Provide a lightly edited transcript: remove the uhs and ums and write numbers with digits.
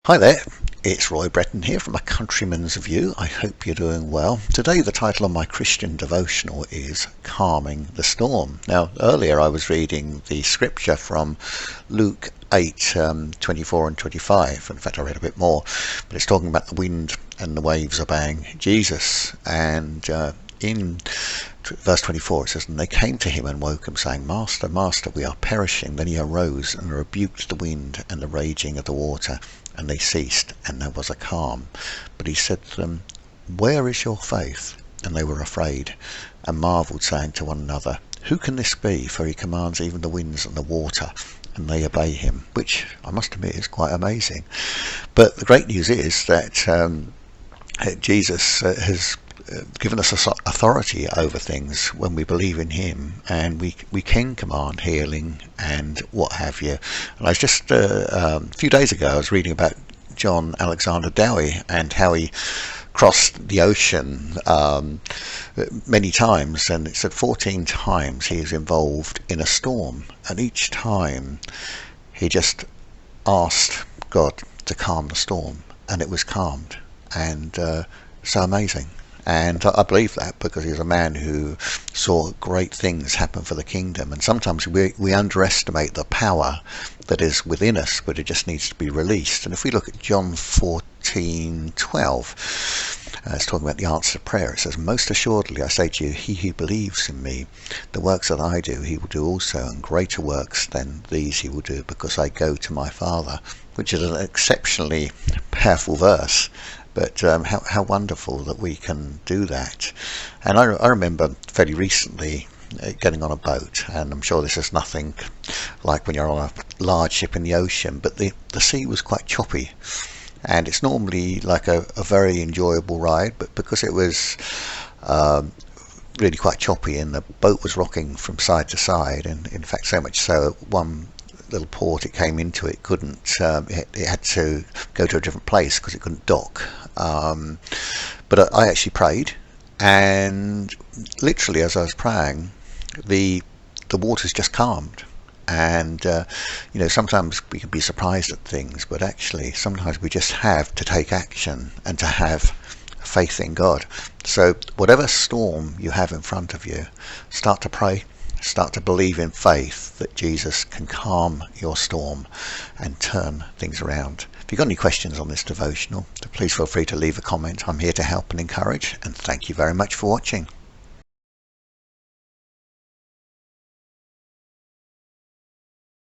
Hi there, it's Roy Breton here from A Countryman's View. I hope you're doing well. Today the title of my Christian devotional is Calming the Storm. Now earlier I was reading the scripture from Luke 8, 24 and 25. In fact I read a bit more, but it's talking about the wind and the waves obeying Jesus. And in verse 24 it says, "And they came to him and woke him, saying, Master, Master, we are perishing. Then he arose and rebuked the wind and the raging of the water, and they ceased, and there was a calm. But he said to them, Where is your faith? And they were afraid, and marvelled, saying to one another, Who can this be? For he commands even the winds and the water, and they obey him." Which, I must admit, is quite amazing. But the great news is that Jesus has given us authority over things when we believe in him, and we can command healing and what have you. And I was just a few days ago I was reading about John Alexander Dowie and how he crossed the ocean many times, and it said 14 times he is involved in a storm, and each time he just asked God to calm the storm, and it was calmed. And so amazing. And I believe that because he's a man who saw great things happen for the kingdom. And sometimes we underestimate the power that is within us, but it just needs to be released. And if we look at John 14:12, it's talking about the answer to prayer. It says, "Most assuredly I say to you, he who believes in me, the works that I do, he will do also, and greater works than these he will do, because I go to my Father," which is an exceptionally powerful verse. But how wonderful that we can do that. And I remember fairly recently getting on a boat, and I'm sure this is nothing like when you're on a large ship in the ocean, but the sea was quite choppy. And it's normally like a very enjoyable ride, but because it was really quite choppy and the boat was rocking from side to side, and in fact so much so at one little port it came into, it couldn't, it had to go to a different place because it couldn't dock. But I actually prayed, and literally as I was praying, the waters just calmed. And sometimes we can be surprised at things, but actually sometimes we just have to take action and to have faith in God. So whatever storm you have in front of you, start to pray. Start to believe in faith that Jesus can calm your storm and turn things around. If you've got any questions on this devotional, please feel free to leave a comment. I'm here to help and encourage, and thank you very much for watching.